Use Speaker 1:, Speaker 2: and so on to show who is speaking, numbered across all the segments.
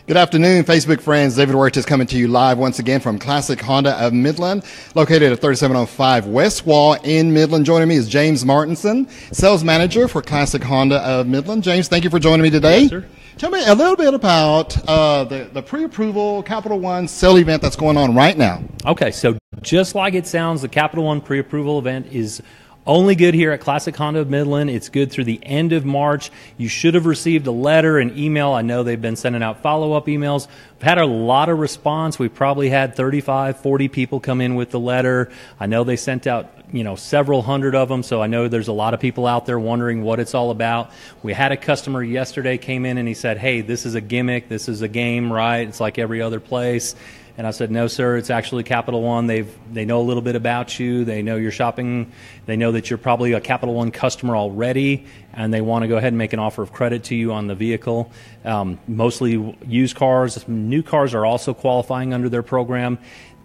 Speaker 1: Good afternoon, Facebook friends. David Huerta is coming to you live once again from Classic Honda of Midland, located at 3705 West Wall in Midland. Joining me is James Martinson, sales manager for Classic Honda of Midland. James, thank you for joining me today.
Speaker 2: Yes, sir.
Speaker 1: Tell me a little bit about the pre-approval Capital One sale event that's going on right now.
Speaker 2: Okay, so just like it sounds, the Capital One pre-approval event is only good here at Classic Honda of Midland. It's good through the end of March. You should have received a letter, an email. I know they've been sending out follow-up emails. We've had a lot of response. We've probably had 35, 40 people come in with the letter. I know they sent out, several hundred of them, so I know there's a lot of people out there wondering what it's all about. We had a customer yesterday came in and he said, hey, this is a gimmick. This is a game, right? It's like every other place. And I said, no, sir, it's actually Capital One. They know a little bit about you. They know you're shopping. They know that you're probably a Capital One customer already, and they want to go ahead and make an offer of credit to you on the vehicle. Mostly used cars. New cars are also qualifying under their program.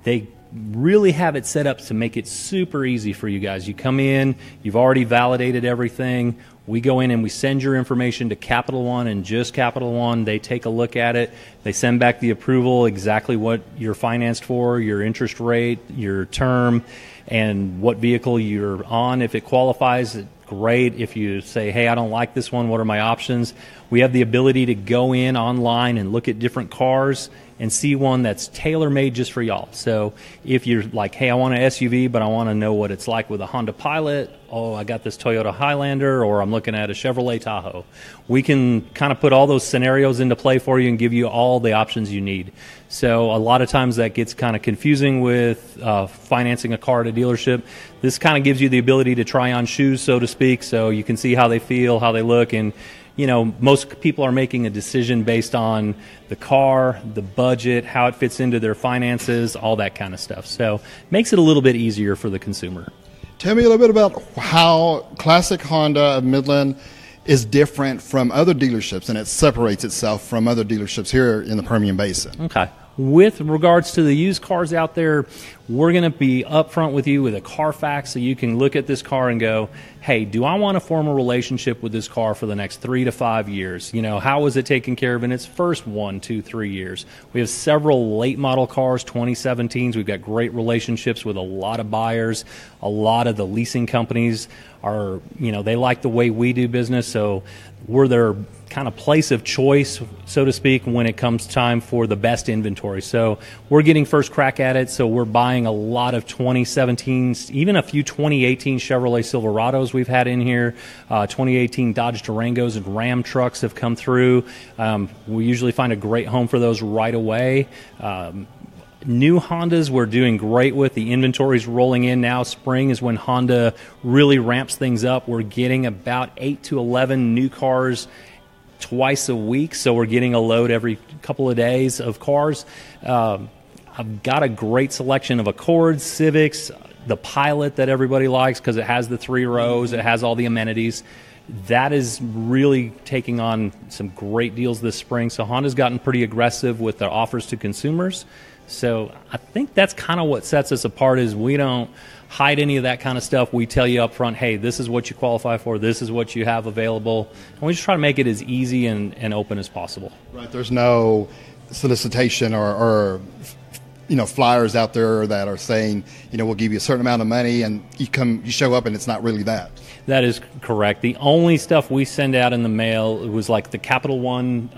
Speaker 2: They really have it set up to make it super easy for you guys. You come in, you've already validated everything. We go in and we send your information to Capital One and just Capital One. They take a look at it. They send back the approval, exactly what you're financed for, your interest rate, your term, and what vehicle you're on. If it qualifies, great. If you say, hey, I don't like this one, what are my options? We have the ability to go in online and look at different cars and see one that's tailor-made just for y'all. So if you're like, hey, I want an SUV, but I want to know what it's like with a Honda Pilot, oh, I got this Toyota Highlander, or I'm looking at a Chevrolet Tahoe. We can kind of put all those scenarios into play for you and give you all the options you need. So a lot of times that gets kind of confusing with financing a car at a dealership. This kind of gives you the ability to try on shoes, so to speak, so you can see how they feel, how they look, and most people are making a decision based on the car, the budget, how it fits into their finances, all that kind of stuff. So makes it a little bit easier for the consumer.
Speaker 1: Tell me a little bit about how Classic Honda of Midland is different from other dealerships, and it separates itself from other dealerships here in the Permian Basin.
Speaker 2: Okay. With regards to the used cars out there, we're going to be upfront with you with a Carfax so you can look at this car and go, hey, do I want to form a relationship with this car for the next 3 to 5 years? How was it taken care of in its first 1, 2, 3 years? We have several late model cars, 2017s. We've got great relationships with a lot of buyers. A lot of the leasing companies are, they like the way we do business, so we're their kind of place of choice, so to speak, when it comes time for the best inventory. So we're getting first crack at it, so we're buying a lot of 2017s, even a few 2018 Chevrolet Silverados we've had in here. 2018 Dodge Durangos and Ram trucks have come through. We usually find a great home for those right away. New Hondas we're doing great with. The inventory's rolling in now. Spring is when Honda really ramps things up. We're getting about 8 to 11 new cars twice a week, so we're getting a load every couple of days of cars. I've got a great selection of Accords, Civics, the Pilot that everybody likes because it has the 3 rows, it has all the amenities. That is really taking on some great deals this spring. So Honda's gotten pretty aggressive with their offers to consumers. So I think that's kind of what sets us apart is we don't hide any of that kind of stuff. We tell you up front, hey, this is what you qualify for, this is what you have available. And we just try to make it as easy and open as possible.
Speaker 1: Right. There's no solicitation or flyers out there that are saying, we'll give you a certain amount of money, and you show up and it's not really that.
Speaker 2: That is correct. The only stuff we send out in the mail was like the Capital One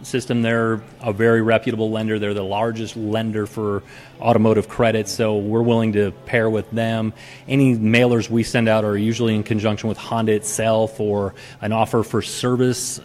Speaker 2: system. They're a very reputable lender. They're the largest lender for automotive credit, so we're willing to pair with them. Any mailers we send out are usually in conjunction with Honda itself or an offer for service.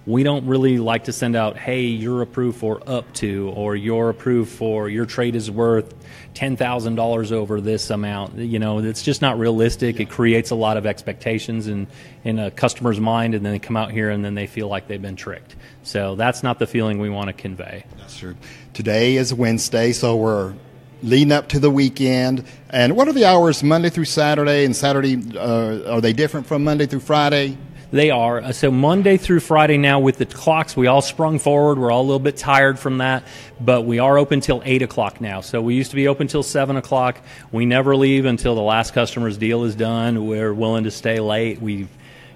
Speaker 2: We don't really like to send out, hey, you're approved for up to, or you're approved for, your trade is worth $10,000 over this amount. It's just not realistic. Yeah. It creates a lot of expectations in a customer's mind, and then they come out here and then they feel like they've been tricked. So that's not the feeling we want to convey.
Speaker 1: That's true. Today is Wednesday, so we're leading up to the weekend. And what are the hours Monday through Saturday? And Saturday, are they different from Monday through Friday?
Speaker 2: They are. So Monday through Friday now with the clocks, we all sprung forward. We're all a little bit tired from that, but we are open till 8 o'clock now. So we used to be open till 7 o'clock. We never leave until the last customer's deal is done. We're willing to stay late.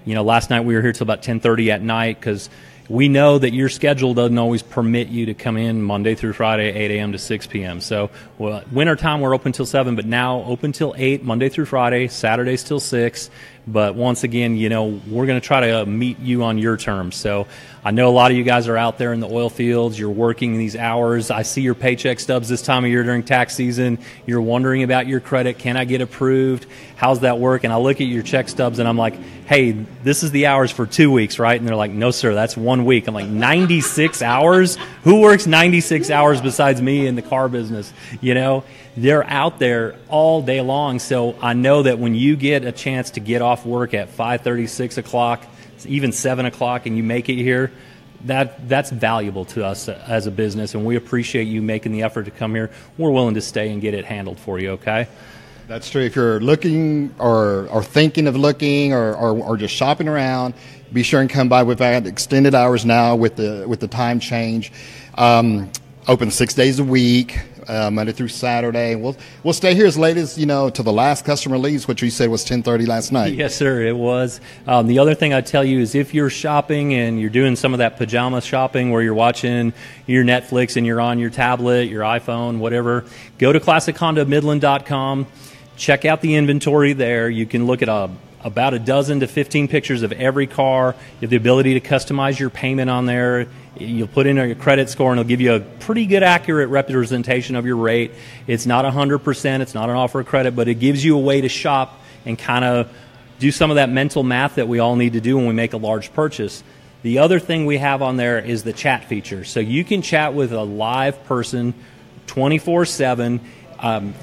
Speaker 2: Last night we were here till about 10:30 at night because we know that your schedule doesn't always permit you to come in Monday through Friday, 8 a.m. to 6 p.m. So wintertime, we're open till 7, but now open till 8, Monday through Friday, Saturdays till 6. But once again, you know, we're going to try to meet you on your terms. So I know a lot of you guys are out there in the oil fields. You're working these hours. I see your paycheck stubs this time of year during tax season. You're wondering about your credit. Can I get approved? How's that work? And I look at your check stubs and I'm like, hey, this is the hours for 2 weeks, right? And they're like, no, sir, that's 1 week. I'm like, 96 hours? Who works 96 hours besides me in the car business? You know, they're out there all day long. So I know that when you get a chance to get off work at 5:30, 6 o'clock, even 7 o'clock, and you make it here, that's valuable to us as a business, and we appreciate you making the effort to come here. We're willing to stay and get it handled for you, okay?
Speaker 1: That's true. If you're looking or thinking of looking or just shopping around, be sure and come by. We've had extended hours now with the time change. Open 6 days a week, Monday through Saturday. We'll stay here as late as, you know, till the last customer leaves, which you said was 10:30 last night.
Speaker 2: Yes, sir, it was. The other thing I'd tell you is if you're shopping and you're doing some of that pajama shopping where you're watching your Netflix and you're on your tablet, your iPhone, whatever, go to ClassicHondaMidland.com. Check out the inventory there. You can look at about a dozen to 15 pictures of every car. You have the ability to customize your payment on there. You'll put in your credit score, and it'll give you a pretty good, accurate representation of your rate. It's not 100%. It's not an offer of credit, but it gives you a way to shop and kind of do some of that mental math that we all need to do when we make a large purchase. The other thing we have on there is the chat feature. So you can chat with a live person 24/7.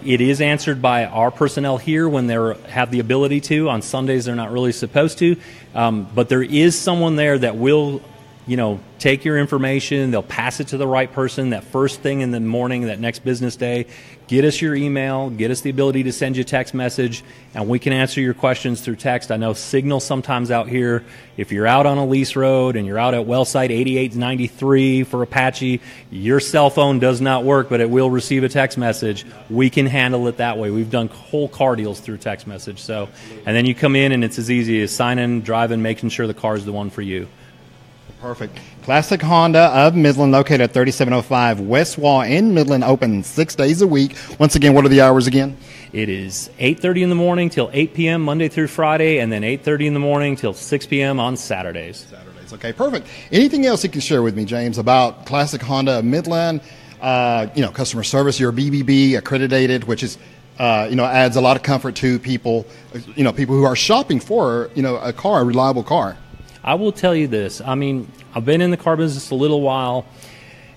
Speaker 2: It is answered by our personnel here when they have the ability to. On Sundays, they're not really supposed to. But there is someone there that will, you know, take your information. They'll pass it to the right person that first thing in the morning, that next business day. Get us your email, get us the ability to send you a text message, and we can answer your questions through text. I know signal sometimes out here, if you're out on a lease road and you're out at well site 8893 for Apache, your cell phone does not work, but it will receive a text message. We can handle it that way. We've done whole car deals through text message. So, and then you come in and it's as easy as signing, driving, making sure the car is the one for you.
Speaker 1: Perfect. Classic Honda of Midland, located at 3705 West Wall in Midland, open 6 days a week. Once again, what are the hours again?
Speaker 2: It is 8:30 in the morning till 8 p.m. Monday through Friday, and then 8:30 in the morning till 6 p.m. on Saturdays.
Speaker 1: Okay, perfect. Anything else you can share with me, James, about Classic Honda of Midland? You know, customer service, you're BBB accredited, which is, you know, adds a lot of comfort to people, you know, people who are shopping for, you know, a car, a reliable car.
Speaker 2: I will tell you this. I mean, I've been in the car business a little while.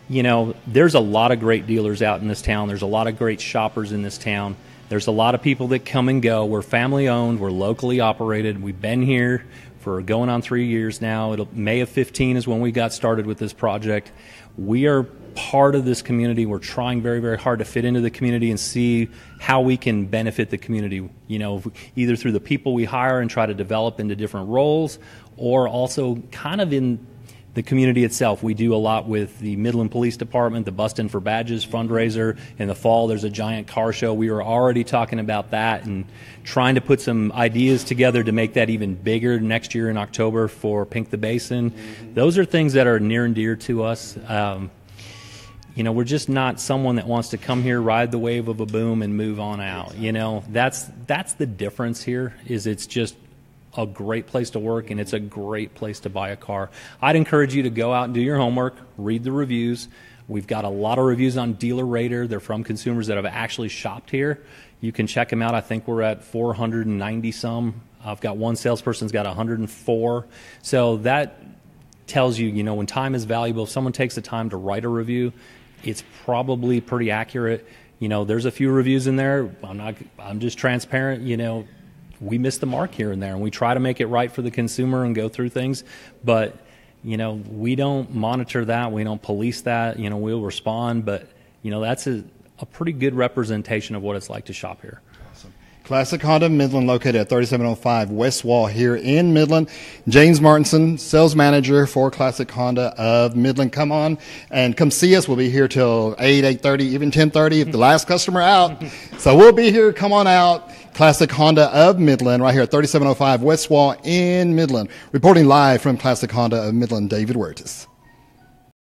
Speaker 2: You know, there's a lot of great dealers out in this town. There's a lot of great shoppers in this town. There's a lot of people that come and go. We're family owned. We're locally operated. We've been here for going on 3 years now. May of 15 is when we got started with this project. We are part of this community. We're trying very, very hard to fit into the community and see how we can benefit the community, you know, either through the people we hire and try to develop into different roles, or also kind of in the community itself. We do a lot with the Midland Police Department, the Bustin' for Badges fundraiser. In the fall, there's a giant car show. We were already talking about that and trying to put some ideas together to make that even bigger next year in October for Pink the Basin. Those are things that are near and dear to us. You know, we're just not someone that wants to come here, ride the wave of a boom, and move on out. You know, that's the difference here. Is it's just a great place to work, and it's a great place to buy a car. I'd encourage you to go out and do your homework, read the reviews. We've got a lot of reviews on Dealer Rater. They're from consumers that have actually shopped here. You can check them out. I think we're at 490 some. I've got one salesperson's got 104. So that tells you, you know, when time is valuable, if someone takes the time to write a review, it's probably pretty accurate. You know, there's a few reviews in there. I'm just transparent, you know. We miss the mark here and there, and we try to make it right for the consumer and go through things. But, you know, we don't monitor that. We don't police that. You know, we'll respond. But, you know, that's a pretty good representation of what it's like to shop here.
Speaker 1: Awesome. Classic Honda Midland, located at 3705 West Wall here in Midland. James Martinson, sales manager for Classic Honda of Midland. Come on and come see us. We'll be here till 8, 8:30, even 10:30 if the last customer out. So we'll be here. Come on out. Classic Honda of Midland, right here at 3705 West Wall in Midland. Reporting live from Classic Honda of Midland, David Huertas.